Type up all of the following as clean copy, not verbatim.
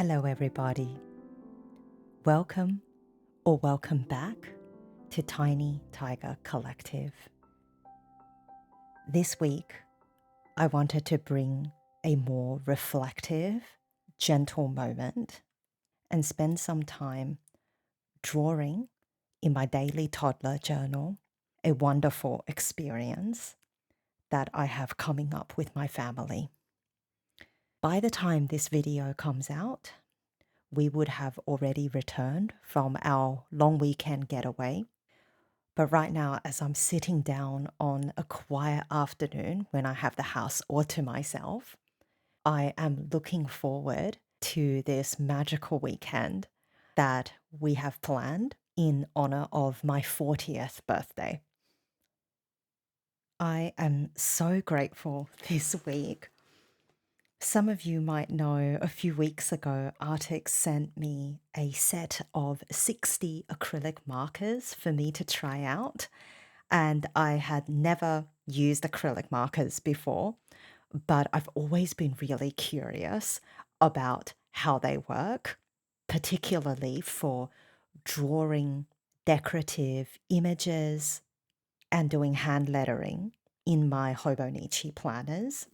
Hello, everybody. Welcome or welcome back to Tiny Tiger Collective. This week, I wanted to bring a more reflective, gentle moment and spend some time drawing in my daily toddler journal, a wonderful experience that I have coming up with my family. By the time this video comes out, we would have already returned from our long weekend getaway. But right now, as I'm sitting down on a quiet afternoon when I have the house all to myself, I am looking forward to this magical weekend that we have planned in honor of my 40th birthday. I am so grateful this week. Some of you might know a few weeks ago, arrtx sent me a set of 60 acrylic markers for me to try out. And I had never used acrylic markers before, but I've always been really curious about how they work, particularly for drawing decorative images and doing hand lettering in my Hobonichi planners.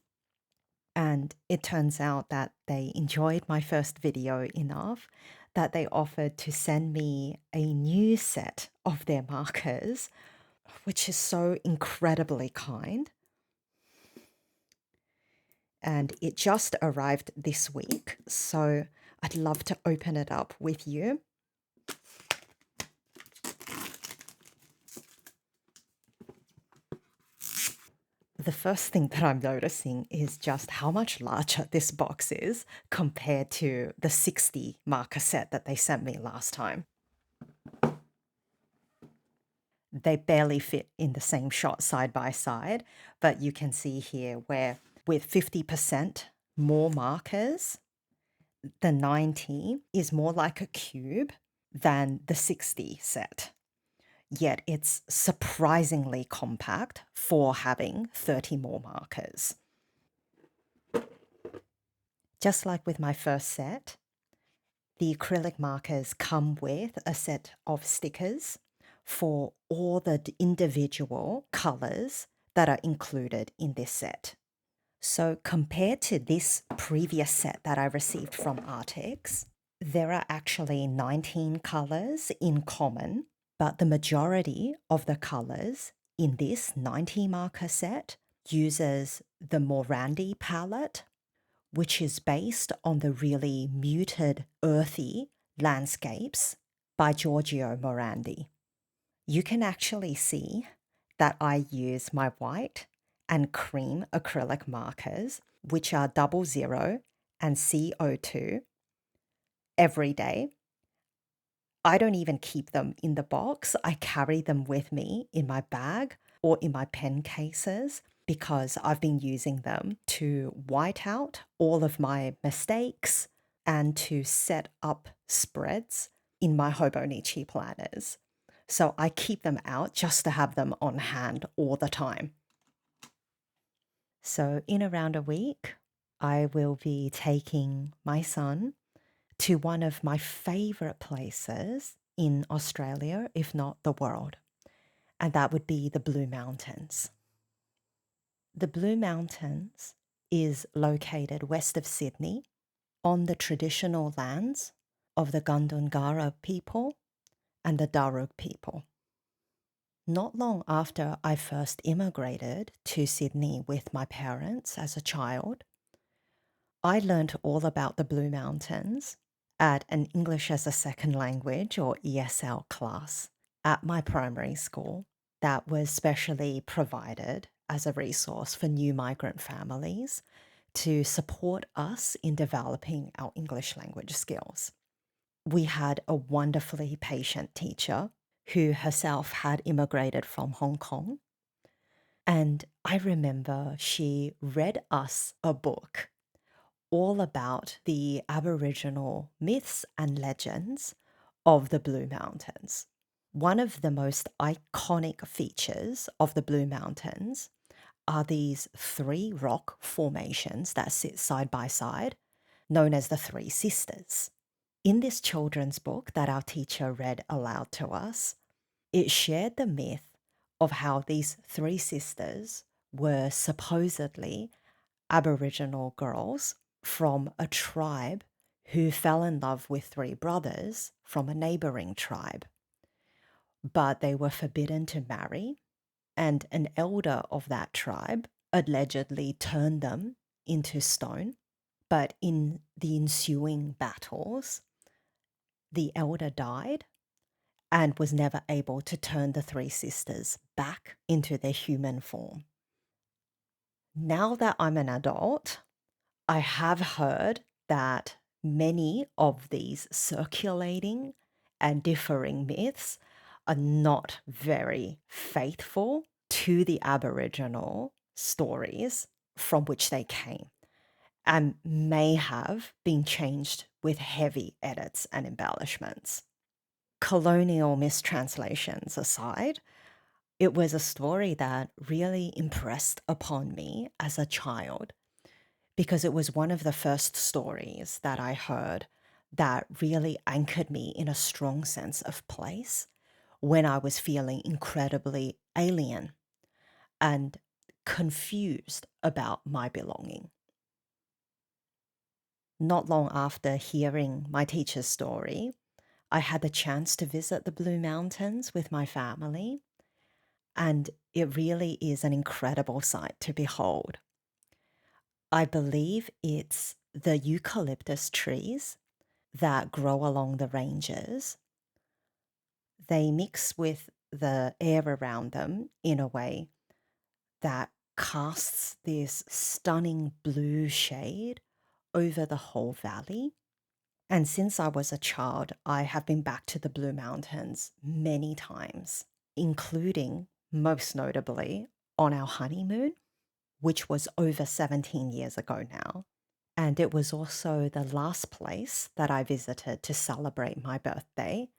And it turns out that they enjoyed my first video enough that they offered to send me a new set of their markers, which is so incredibly kind. And it just arrived this week, so I'd love to open it up with you. The first thing that I'm noticing is just how much larger this box is compared to the 60 marker set that they sent me last time. They barely fit in the same shot side by side, but you can see here where with 50% more markers, the 90 is more like a cube than the 60 set. Yet it's surprisingly compact for having 30 more markers. Just like with my first set, the acrylic markers come with a set of stickers for all the individual colors that are included in this set. So compared to this previous set that I received from arrtx, there are actually 19 colors in common, but the majority of the colors in this 90 marker set uses the Morandi palette, which is based on the really muted, earthy landscapes by Giorgio Morandi. You can actually see that I use my white and cream acrylic markers, which are 00 and CO2, every day. I don't even keep them in the box. I carry them with me in my bag or in my pen cases because I've been using them to white out all of my mistakes and to set up spreads in my Hobonichi planners. So I keep them out just to have them on hand all the time. So in around a week, I will be taking my son to one of my favorite places in Australia, if not the world, and that would be the Blue Mountains. The Blue Mountains is located west of Sydney on the traditional lands of the Gundungurra people and the Darug people. Not long after I first immigrated to Sydney with my parents as a child, I learned all about the Blue Mountains at an English as a Second Language or ESL class at my primary school that was specially provided as a resource for new migrant families to support us in developing our English language skills. We had a wonderfully patient teacher who herself had immigrated from Hong Kong. And I remember she read us a book all about the Aboriginal myths and legends of the Blue Mountains. One of the most iconic features of the Blue Mountains are these 3 rock formations that sit side by side known as the Three Sisters. In this children's book that our teacher read aloud to us, it shared the myth of how these three sisters were supposedly Aboriginal girls from a tribe who fell in love with three brothers from a neighboring tribe. But they were forbidden to marry, and an elder of that tribe allegedly turned them into stone. But in the ensuing battles, the elder died and was never able to turn the three sisters back into their human form. Now that I'm an adult, I have heard that many of these circulating and differing myths are not very faithful to the Aboriginal stories from which they came and may have been changed with heavy edits and embellishments. Colonial mistranslations aside, it was a story that really impressed upon me as a child because it was one of the first stories that I heard that really anchored me in a strong sense of place when I was feeling incredibly alien and confused about my belonging. Not long after hearing my teacher's story, I had the chance to visit the Blue Mountains with my family, and it really is an incredible sight to behold. I believe it's the eucalyptus trees that grow along the ranges. They mix with the air around them in a way that casts this stunning blue shade over the whole valley. And since I was a child, I have been back to the Blue Mountains many times, including, most notably, on our honeymoon, which was over 17 years ago now. And it was also the last place that I visited to celebrate my birthday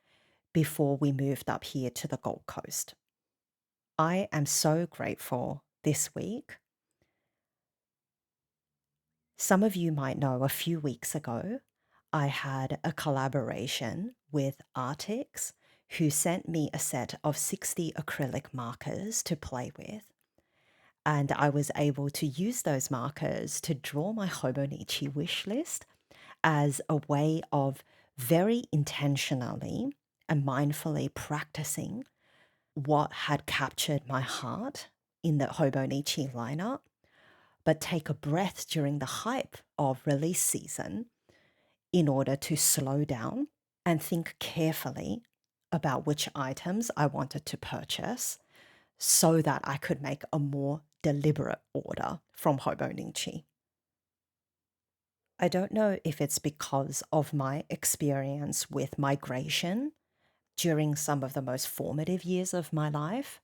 before we moved up here to the Gold Coast. I am so grateful this week. Some of you might know a few weeks ago, I had a collaboration with arrtx, who sent me a set of 60 acrylic markers to play with. And I was able to use those markers to draw my Hobonichi wish list as a way of very intentionally and mindfully practicing what had captured my heart in the Hobonichi lineup, but take a breath during the hype of release season in order to slow down and think carefully about which items I wanted to purchase so that I could make a more deliberate order from Hobonichi. I don't know if it's because of my experience with migration during some of the most formative years of my life,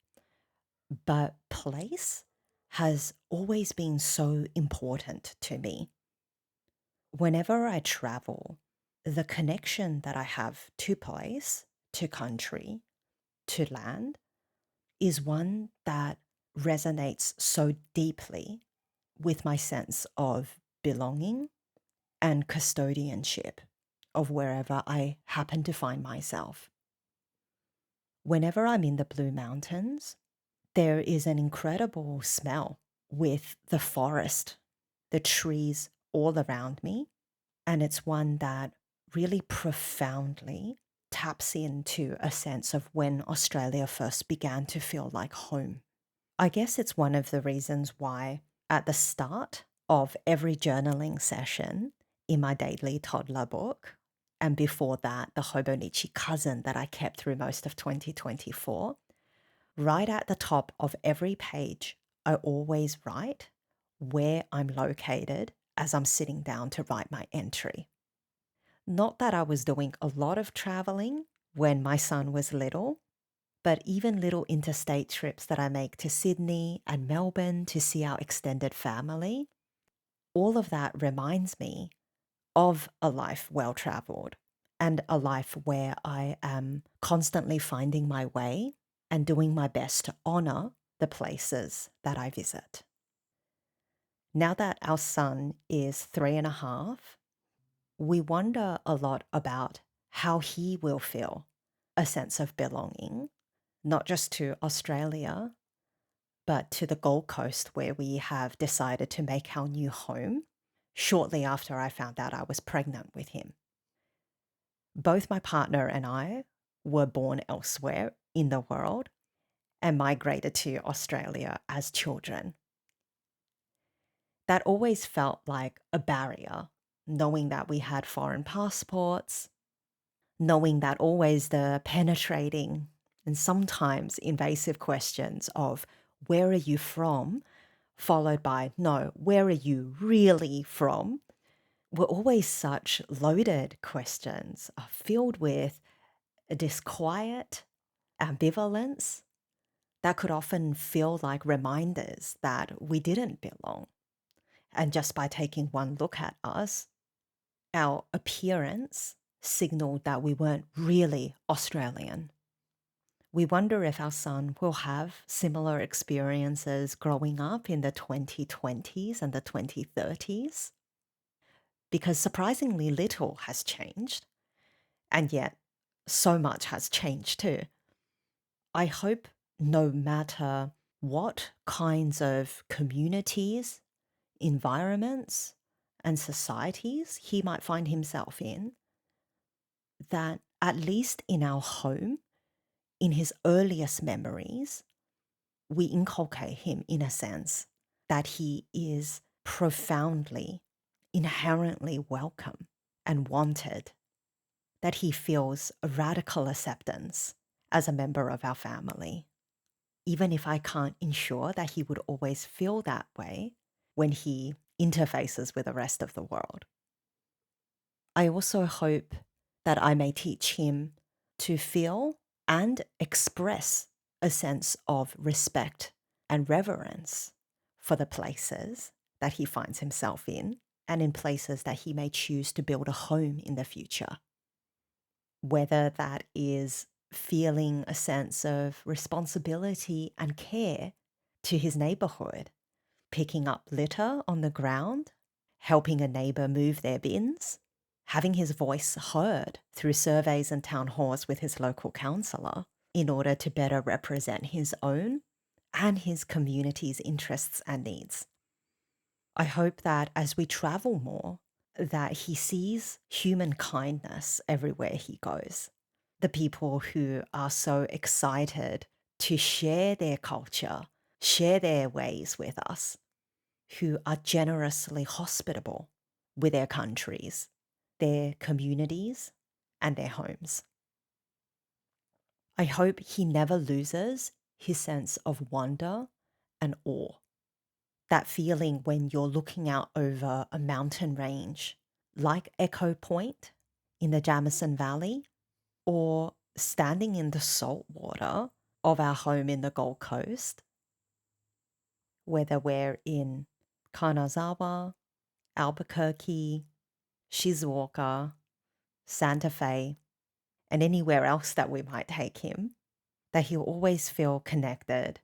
but place has always been so important to me. Whenever I travel, the connection that I have to place, to country, to land is one that resonates so deeply with my sense of belonging and custodianship of wherever I happen to find myself. Whenever I'm in the Blue Mountains, there is an incredible smell with the forest, the trees all around me, and it's one that really profoundly taps into a sense of when Australia first began to feel like home. I guess it's one of the reasons why at the start of every journaling session in my daily toddler book, and before that, the Hobonichi cousin that I kept through most of 2024, right at the top of every page, I always write where I'm located as I'm sitting down to write my entry. Not that I was doing a lot of traveling when my son was little, but even little interstate trips that I make to Sydney and Melbourne to see our extended family, all of that reminds me of a life well traveled and a life where I am constantly finding my way and doing my best to honor the places that I visit. Now that our son is 3.5, we wonder a lot about how he will feel a sense of belonging, not just to Australia, but to the Gold Coast, where we have decided to make our new home shortly after I found out I was pregnant with him. Both my partner and I were born elsewhere in the world and migrated to Australia as children. That always felt like a barrier, knowing that we had foreign passports, knowing that always the penetrating and sometimes invasive questions of where are you from, followed by no, where are you really from, were always such loaded questions, filled with disquiet, ambivalence, that could often feel like reminders that we didn't belong. And just by taking one look at us, our appearance signaled that we weren't really Australian. We wonder if our son will have similar experiences growing up in the 2020s and the 2030s, because surprisingly little has changed, and yet so much has changed too. I hope no matter what kinds of communities, environments, and societies he might find himself in, that at least in our home, in his earliest memories, we inculcate him in a sense that he is profoundly, inherently welcome and wanted, that he feels a radical acceptance as a member of our family, even if I can't ensure that he would always feel that way when he interfaces with the rest of the world. I also hope that I may teach him to feel and express a sense of respect and reverence for the places that he finds himself in and in places that he may choose to build a home in the future. Whether that is feeling a sense of responsibility and care to his neighborhood, picking up litter on the ground, helping a neighbor move their bins, having his voice heard through surveys and town halls with his local councillor in order to better represent his own and his community's interests and needs. I hope that as we travel more, that he sees human kindness everywhere he goes. The people who are so excited to share their culture, share their ways with us, who are generously hospitable with their countries, their communities, and their homes. I hope he never loses his sense of wonder and awe. That feeling when you're looking out over a mountain range, like Echo Point in the Jamison Valley, or standing in the salt water of our home in the Gold Coast, whether we're in Kanazawa, Albuquerque, Shizuoka, Santa Fe, and anywhere else that we might take him, that he'll always feel connected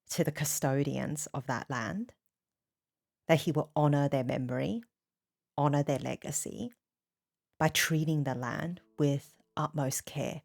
to the custodians of that land, that he will honor their memory, honor their legacy by treating the land with utmost care.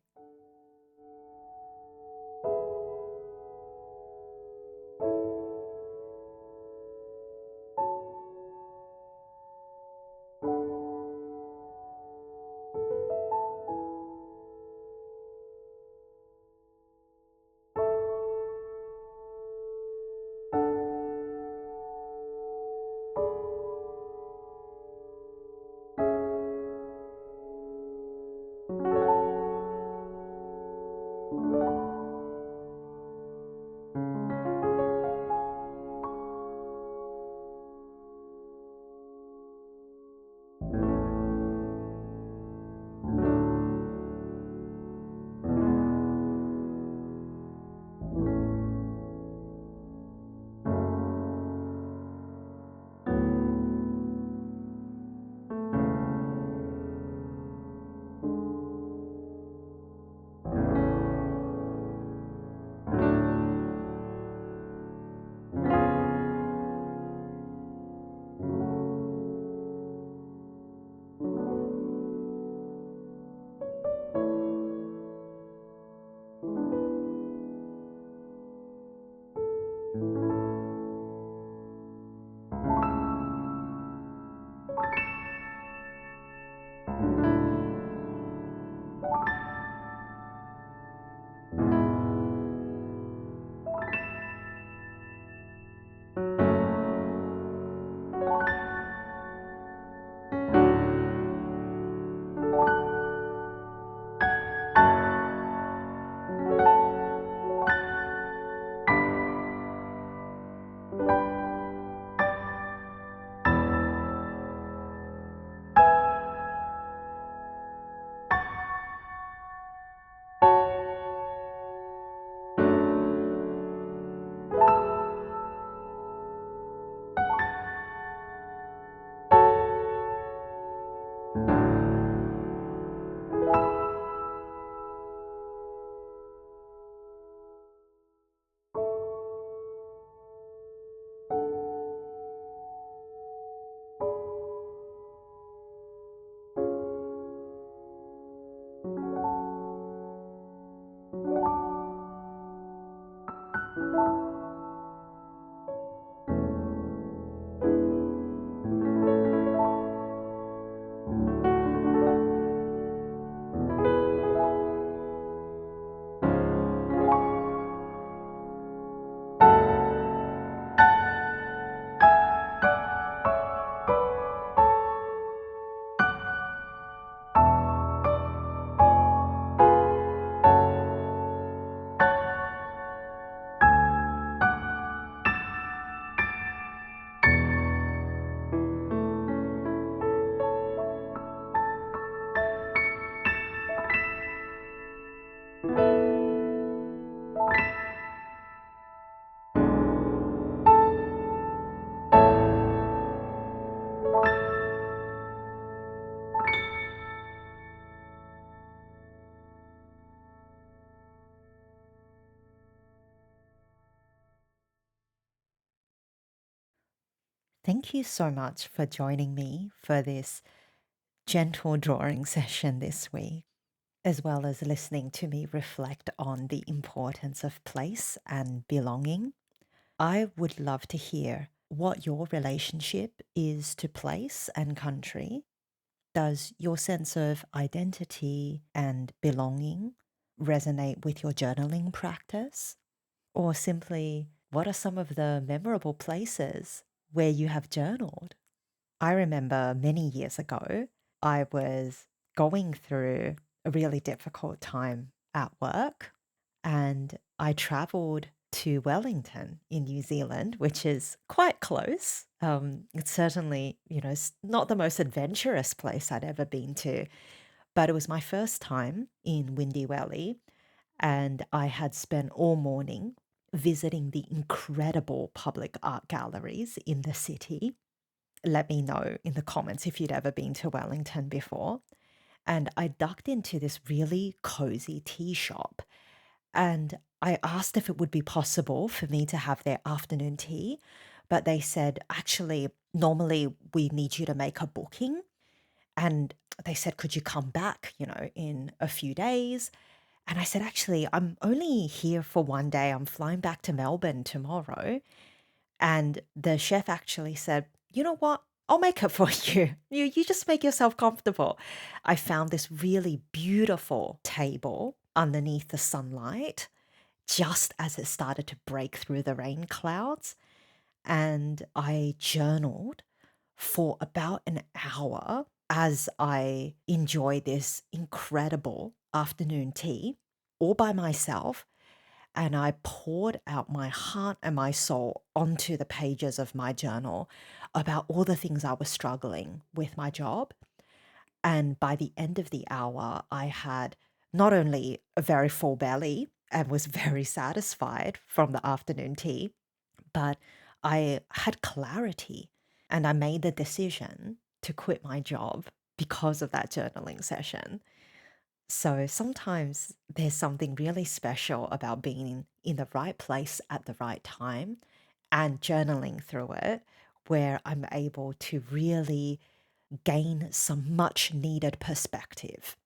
Thank you so much for joining me for this gentle drawing session this week, as well as listening to me reflect on the importance of place and belonging. I would love to hear what your relationship is to place and country. Does your sense of identity and belonging resonate with your journaling practice? Or simply, what are some of the memorable places where you have journaled? I remember many years ago, I was going through a really difficult time at work, and I traveled to Wellington in New Zealand, which is quite close. It's certainly, not the most adventurous place I'd ever been to, but it was my first time in Windy Valley, and I had spent all morning visiting the incredible public art galleries in the city. Let me know in the comments if you'd ever been to Wellington before. And I ducked into this really cozy tea shop, and I asked if it would be possible for me to have their afternoon tea. But they said, actually, normally we need you to make a booking. And they said, could you come back, in a few days? And I said, actually, I'm only here for one day. I'm flying back to Melbourne tomorrow. And the chef actually said, you know what? I'll make it for you. You just make yourself comfortable. I found this really beautiful table underneath the sunlight just as it started to break through the rain clouds. And I journaled for about an hour as I enjoyed this incredible afternoon tea all by myself, and I poured out my heart and my soul onto the pages of my journal about all the things I was struggling with my job. And by the end of the hour, I had not only a very full belly and was very satisfied from the afternoon tea, but I had clarity, and I made the decision to quit my job because of that journaling session. So sometimes there's something really special about being in the right place at the right time and journaling through it, where I'm able to really gain some much needed perspective.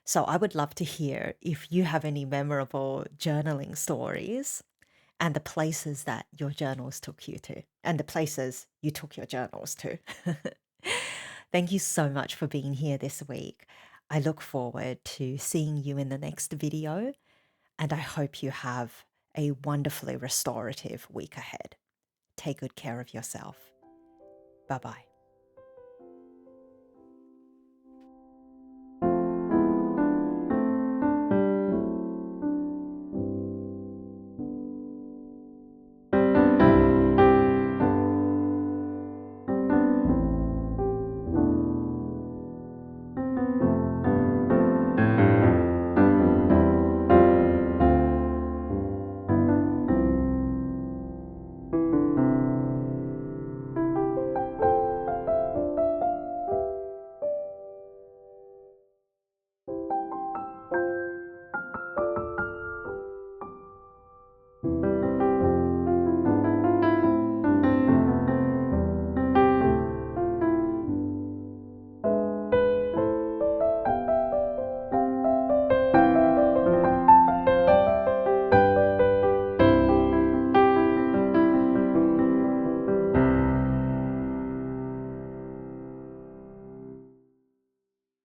So I would love to hear if you have any memorable journaling stories and the places that your journals took you to, and the places you took your journals to. Thank you so much for being here this week. I look forward to seeing you in the next video, and I hope you have a wonderfully restorative week ahead. Take good care of yourself. Bye bye.